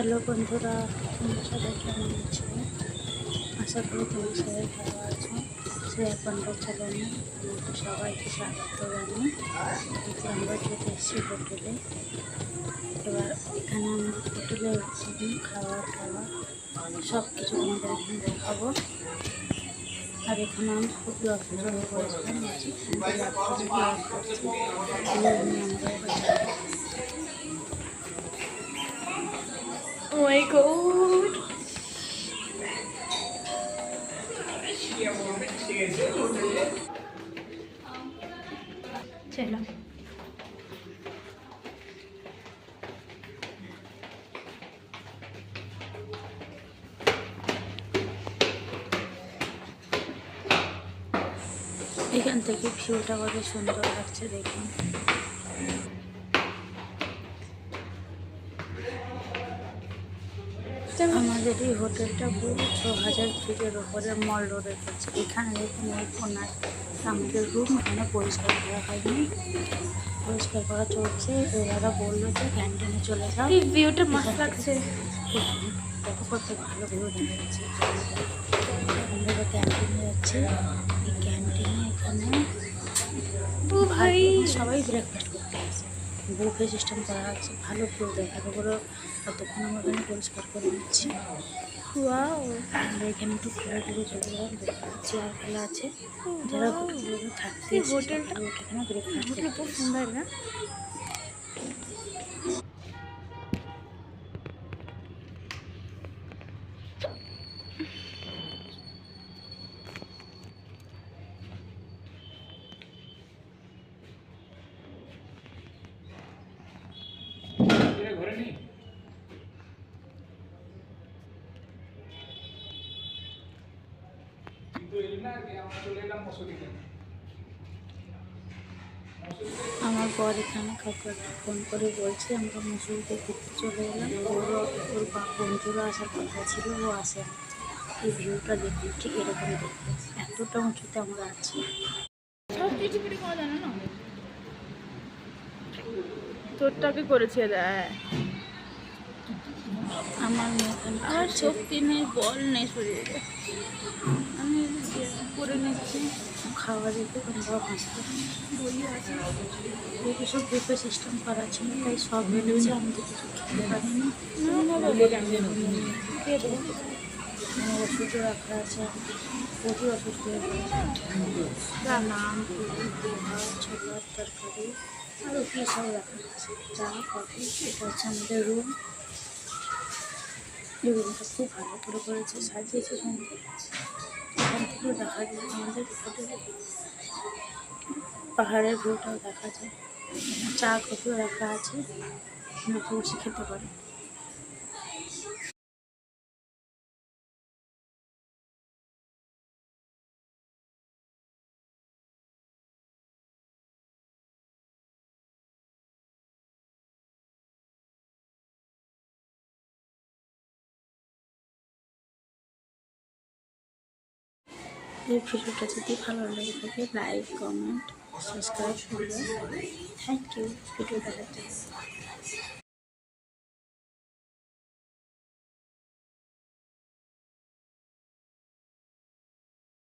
Hello বন্ধুরা, তোমরা সবাই কেমন আছো? আশা করি তোমরা সবাই ভালো আছো। শ্রেয়া পান্ডা চ্যানেলে আমাদের সবাইকে স্বাগত জানাই। আমরা চলে এসেছি হোটেলে। এবার এখানে আমরা হোটেলে খাওয়া টাওয়া সব কিছু আমাদের এখানে দেখাবো। আর এখানে আমি খুবই অসুবিধা হয়ে পড়েছিলাম, Oh my god! চলো এখান থেকে ভিউটা কত সুন্দর লাগছে দেখুন। আমাদের এই হোটেলটা পুরো 6000 ফিটের ওপরে মল রোডের কাছে। এখানে দেখুন এই কোনায় আমাদের রুম, এখানে পরিষ্কার করা হয়নি, পরিষ্কার করা চলছে। ওরা বললো যে ক্যান্টিনে চলে যাও। এই ভিউটা মস্ত লাগছে, দেখো কত ভালো ভিউ দেখা যাচ্ছে। আমরা ক্যান্টিনে যাচ্ছি, এই ক্যান্টিনে এখানে সবাই ব্রেকফাস্ট করতে আসে, বুফে সিস্টেম করা আছে। ভালো ভিউ দেখা ওগুলো ততক্ষণ আমরা এখানে পরিষ্কার করে নিচ্ছি। ওয়াও! আমরা এখানে একটু ঘুরে ঘুরে চলে গেলাম, চেয়ার খেলা আছে। যারা হোটেলে থাকতে হোটেলটা এখানে ব্রেকফাস্ট খুব সুন্দর না? আমার বর এখানে কাউকে ফোন করে বলছে আমরা মুসুরিতে ঘুরতে চলে এলাম। ওর বন্ধুরা আসার কথা ছিল, ও আসে না। এই ভিউটা দেখুন, ঠিক এরকম দেখতে এতটা উঁচুতে আমরা আছি। তোরটাকে করেছে দেয়। আমার মেয়ে আমার শক্তি নেই, বল নেই শরীরে, আমি করে নিচ্ছি। খাওয়া যেতে তোমরাও হাসতে বই আছে, দেখি সব বুফে সিস্টেম করা ছিল, তাই সব মিলেছে। আমি তো কিছু খেতে পারিনি। ওষুধও রাখা আছে, প্রচুর ওষুধ খেয়ে নাম, ভাত, ছোলার তরকারি আরও কী সব রাখা আছে, চা কফি। এটা হচ্ছে আমাদের রুম। এই রুমটা খুব ভালো করে করেছে, সাজিয়েছে সুন্দর। এখান থেকেও দেখা যায় আমাদের হোটেলে পাহাড়ের ভিউটাও দেখা যায়। চা কফিও রাখা আছে, বসে বসে খেতে পারে। এই ভিডিওটা যদি ভালো লেগে থাকে লাইক, কমেন্ট, সাবস্ক্রাইব করবে। থ্যাংক ইউ ভিডিও দেখার জন্য।